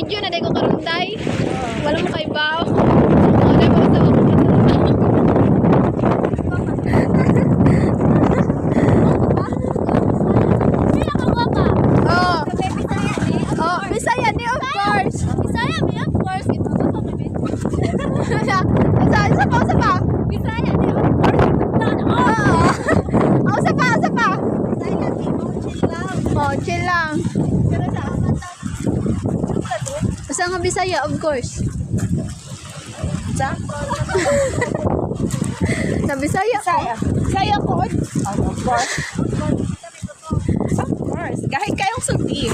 video na day ko karunday. Wala mo kay bao. Day mo sa Oh, bisaya ni of course. Bisaya mi of course. Ito pa kami. Isa pa. Bisaya ni of course. Oh, isa pa. Bisaya ni chill lang. Oh, chill lang. Pero sa aman lang. Basta nga bisaya of course. Sa? Na bisaya ko. Bisaya ko. Of course. Of course. Kahit kayong sulti.